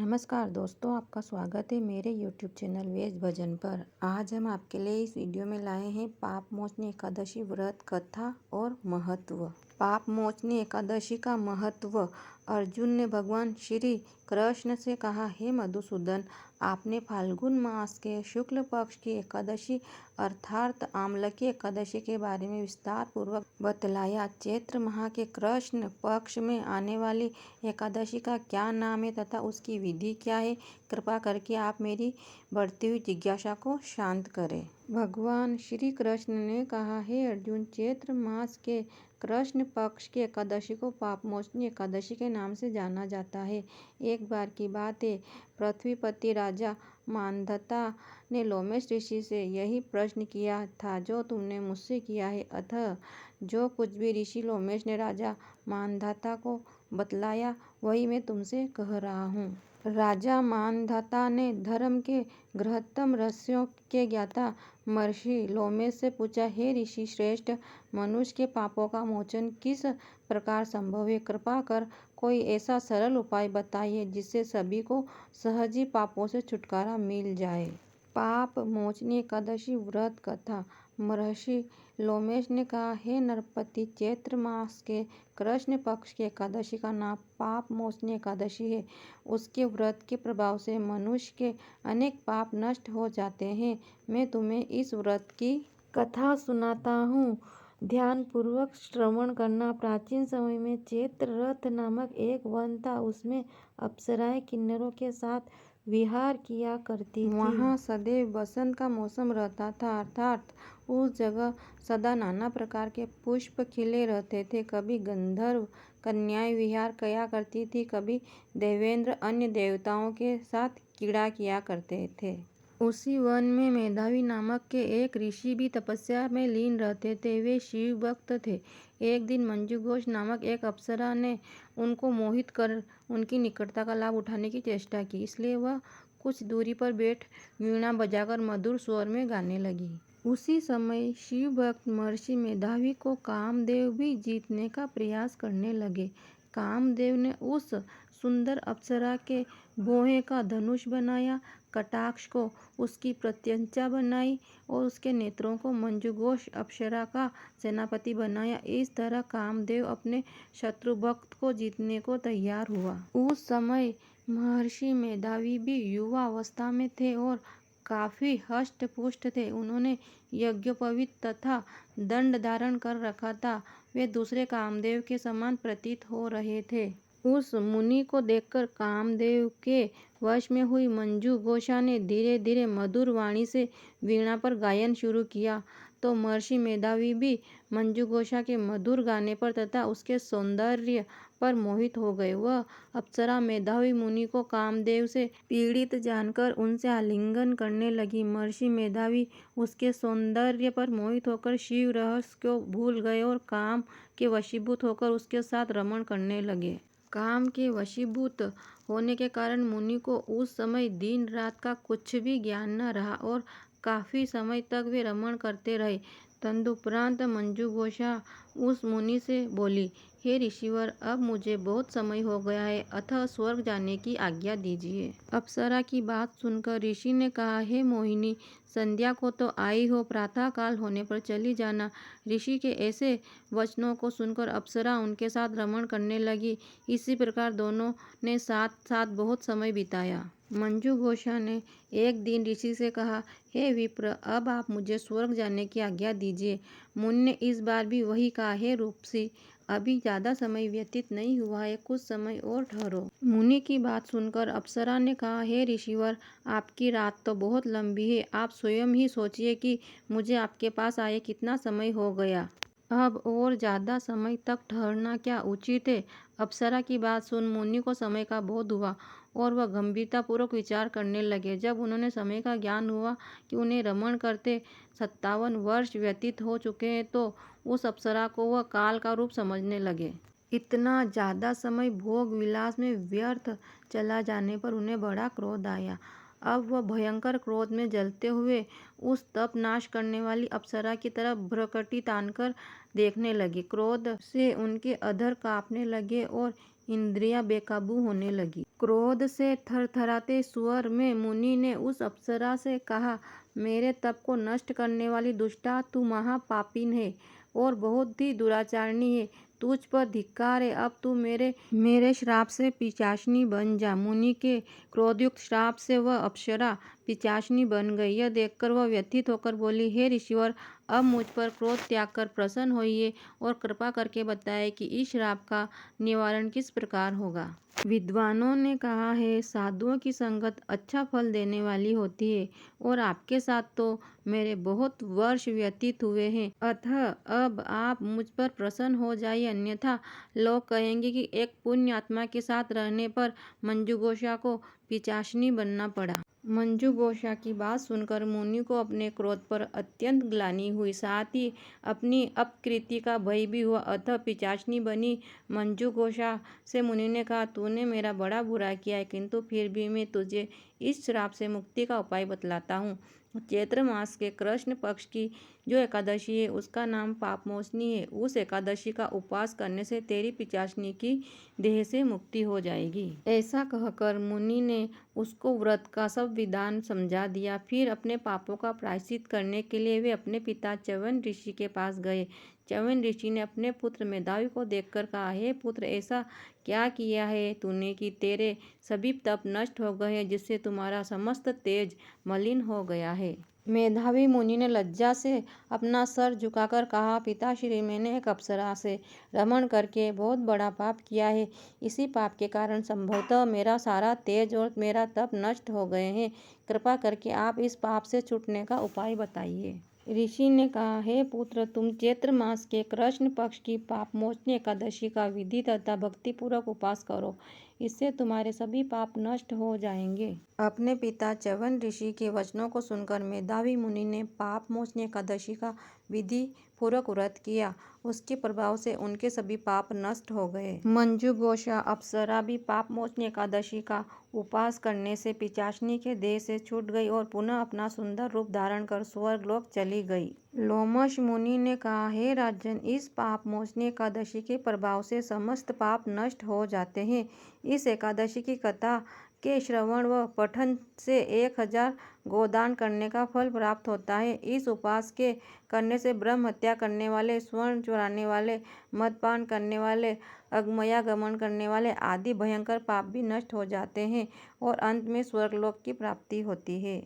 नमस्कार दोस्तों, आपका स्वागत है मेरे YouTube चैनल वेद भजन पर। आज हम आपके लिए इस वीडियो में लाए हैं पाप मोचनी एकादशी व्रत कथा और महत्व। पाप मोचनी एकादशी का महत्व। अर्जुन ने भगवान श्री कृष्ण से कहा, हे मधुसूदन, आपने फाल्गुन मास के शुक्ल पक्ष की एकादशी अर्थात आमलकी एकादशी के बारे में विस्तार पूर्वक बतलाया। चैत्र माह के कृष्ण पक्ष में आने वाली एकादशी का क्या नाम है तथा उसकी विधि क्या है? कृपा करके आप मेरी बढ़ती हुई जिज्ञासा को शांत करें। भगवान श्री कृष्ण ने कहा, हे अर्जुन, चैत्र मास के कृष्ण पक्ष की एकादशी को पापमोचनी एकादशी के नाम से जाना जाता है। एक बार की बात है, पृथ्वीपति राजा मांधाता ने लोमेश ऋषि से यही प्रश्न किया था जो तुमने मुझसे किया है। अतः जो कुछ भी ऋषि लोमेश ने राजा मांधाता को बतलाया वही मैं तुमसे कह रहा हूँ। राजा मांधाता ने धर्म के गृहतम रहस्यों के ज्ञाता महर्षि लोमेश से पूछा, हे ऋषि श्रेष्ठ, मनुष्य के पापों का मोचन किस प्रकार संभव है? कृपा कर कोई ऐसा सरल उपाय बताइए जिससे सभी को सहज ही पापों से छुटकारा मिल जाए। पाप मोचनी एकादशी व्रत कथा। महर्षि लोमेश ने कहा, हे नरपति, चैत्र मास के कृष्ण पक्ष की एकादशी का नाम पाप मोचनी एकादशी है। उसके व्रत के प्रभाव से मनुष्य के अनेक पाप नष्ट हो जाते हैं। मैं तुम्हें इस व्रत की कथा सुनाता हूँ, ध्यान पूर्वक श्रवण करना। प्राचीन समय में चैत्र रथ नामक एक वन था। उसमें अप्सराएं किन्नरों के साथ विहार किया करती थी। वहाँ सदैव बसंत का मौसम रहता था, अर्थात उस जगह सदा नाना प्रकार के पुष्प खिले रहते थे। कभी गंधर्व कन्याएं विहार किया करती थी, कभी देवेंद्र अन्य देवताओं के साथ क्रीड़ा किया करते थे। उसी वन में मेधावी नामक के एक ऋषि भी तपस्या में लीन रहते थे। वे शिव भक्त थे। एक दिन मंजू घोष नामक एक अप्सरा ने उनको मोहित कर उनकी निकटता का लाभ उठाने की चेष्टा की, इसलिए वह कुछ दूरी पर बैठ वीणा बजाकर मधुर स्वर में गाने लगी। उसी समय शिव भक्त महर्षि मेधावी को कामदेव भी जीतने का प्रयास करने लगे। कामदेव ने उस सुंदर अप्सरा के भौहें का धनुष बनाया, कटाक्ष को उसकी प्रत्यंचा बनाई और उसके नेत्रों को मंजूघोष अप्सरा का सेनापति बनाया। इस तरह कामदेव अपने शत्रु भक्त को जीतने को तैयार हुआ। उस समय महर्षि मेधावी भी युवा अवस्था में थे और काफी हष्ट पुष्ट थे। उन्होंने यज्ञोपवीत तथा दंड धारण कर रखा था। वे दूसरे कामदेव के समान प्रतीत हो रहे थे। उस मुनि को देखकर कामदेव के वश में हुई मंजू घोषा ने धीरे धीरे मधुर वाणी से वीणा पर गायन शुरू किया, तो महर्षि मेधावी भी मंजू घोषा के मधुर गाने पर तथा उसके सौंदर्य पर मोहित हो गए। वह अप्सरा मेधावी मुनि को कामदेव से पीड़ित जानकर उनसे आलिंगन करने लगी। महर्षि मेधावी उसके सौंदर्य पर मोहित होकर शिव रहस्य को भूल गए और काम के वशीभूत होकर उसके साथ रमण करने लगे। काम के वशीभूत होने के कारण मुनि को उस समय दिन रात का कुछ भी ज्ञान न रहा और काफी समय तक वे रमण करते रहे। तदुपरांत मंजू घोषा उस मुनि से बोली, हे ऋषिवर, अब मुझे बहुत समय हो गया है, अतः स्वर्ग जाने की आज्ञा दीजिए। अप्सरा की बात सुनकर ऋषि ने कहा, हे मोहिनी, संध्या को तो आई हो, प्रातः काल होने पर चली जाना। ऋषि के ऐसे वचनों को सुनकर अप्सरा उनके साथ रमण करने लगी। इसी प्रकार दोनों ने साथ साथ बहुत समय बिताया। मंजू घोषा ने एक दिन ऋषि से कहा, हे विप्र, अब आप मुझे स्वर्ग जाने की आज्ञा दीजिए। मुनि ने इस बार भी वही कहा, हे रूपसी, अभी ज्यादा समय व्यतीत नहीं हुआ है, कुछ समय और ठहरो। मुनि की बात सुनकर अप्सरा ने कहा, हे ऋषिवर, आपकी रात तो बहुत लंबी है, आप स्वयं ही सोचिए कि मुझे आपके पास आए कितना समय हो गया। अब और ज्यादा समय तक ठहरना क्या उचित है? अप्सरा की बात सुन मुनि को समय का बोध हुआ और वह गंभीरतापूर्वक विचार करने लगे। जब उन्होंने समय का ज्ञान हुआ कि उन्हें रमण करते 57 वर्ष व्यतीत हो चुके हैं, तो उस अप्सरा को वह काल का रूप समझने लगे। इतना ज्यादा समय भोग विलास में व्यर्थ चला जाने पर उन्हें बड़ा क्रोध आया। अब वह भयंकर क्रोध में जलते हुए उस तप नाश करने वाली अप्सरा की तरफ भ्रकटी तानकर देखने लगी। क्रोध से उनके अधर कांपने लगे और इंद्रियां बेकाबू होने लगी। क्रोध से थरथराते स्वर में मुनि ने उस अप्सरा से कहा, मेरे तप को नष्ट करने वाली दुष्टा, तू महापापिन है और बहुत ही दुराचारणी है। तुझ पर धिक्कार है। अब तू मेरे श्राप से पिशाचनी बन जा। मुनि के क्रोधयुक्त श्राप से वह अप्सरा पिशाचनी बन गई। यह देखकर वह व्यथित होकर बोली, हे ऋषिवर, अब मुझ पर क्रोध त्याग कर प्रसन्न होइए और कृपा करके बताएं कि इस श्राप का निवारण किस प्रकार होगा। विद्वानों ने कहा है, साधुओं की संगत अच्छा फल देने वाली होती है और आपके साथ तो मेरे बहुत वर्ष व्यतीत हुए हैं। अतः अब आप मुझ पर प्रसन्न हो जाइए, अन्यथा लोग कहेंगे कि एक पुण्य आत्मा के साथ रहने पर मंजुघोषा को पिशाचनी बनना पड़ा। मंजुघोषा की बात सुनकर मुनि को अपने क्रोध पर अत्यंत ग्लानि हुई, साथ ही अपनी अपकृति का भय भी हुआ। अतः पिशाचनी बनी मंजुघोषा से मुनि ने कहा, तूने मेरा बड़ा बुरा किया है, किंतु फिर भी मैं तुझे इस श्राप से मुक्ति का उपाय बतलाता हूँ। चैत्र मास के कृष्ण पक्ष की जो एकादशी है उसका नाम पापमोचनी है। उस एकादशी का उपवास करने से तेरी पिशाचनी की देह से मुक्ति हो जाएगी। ऐसा कहकर मुनि ने उसको व्रत का सब विधान समझा दिया। फिर अपने पापों का प्रायश्चित करने के लिए वे अपने पिता च्यवन ऋषि के पास गए। च्यवन ऋषि ने अपने पुत्र मेधावी को देखकर कहा, हे पुत्र, ऐसा क्या किया है तूने कि तेरे सभी तप नष्ट हो गए हैं, जिससे तुम्हारा समस्त तेज मलिन हो गया है। मेधावी मुनि ने लज्जा से अपना सर झुकाकर कहा, पिताश्री, मैंने एक अप्सरा से रमण करके बहुत बड़ा पाप किया है। इसी पाप के कारण संभवतः मेरा सारा तेज और मेरा तप नष्ट हो गए हैं। कृपा करके आप इस पाप से छूटने का उपाय बताइए। ऋषि ने कहा, हे पुत्र, तुम चैत्र मास के कृष्ण पक्ष की पापमोचनी एकादशी का विधि तथा भक्तिपूर्वक उपवास करो। इससे तुम्हारे सभी पाप नष्ट हो जाएंगे। अपने पिता च्यवन ऋषि के वचनों को सुनकर मेधावी मुनि ने पापमोचनी एकादशी का विधि पूर्वक व्रत किया। उसके प्रभाव से उनके सभी पाप नष्ट हो गए। मंजुघोषा अप्सरा भी पापमोचनी एकादशी का उपवास करने से पिशाचनी के देह से छूट गई और पुनः अपना सुंदर रूप धारण कर स्वर्गलोक चली गई। लोमश मुनि ने कहा, हे राजन, इस पापमोचनी एकादशी के प्रभाव से समस्त पाप नष्ट हो जाते हैं। इस एकादशी की कथा के श्रवण व पठन से 1000 गोदान करने का फल प्राप्त होता है। इस उपवास के करने से ब्रह्म हत्या करने वाले, स्वर्ण चुराने वाले, मदपान करने वाले, अगमयागमन करने वाले आदि भयंकर पाप भी नष्ट हो जाते हैं और अंत में स्वर्गलोक की प्राप्ति होती है।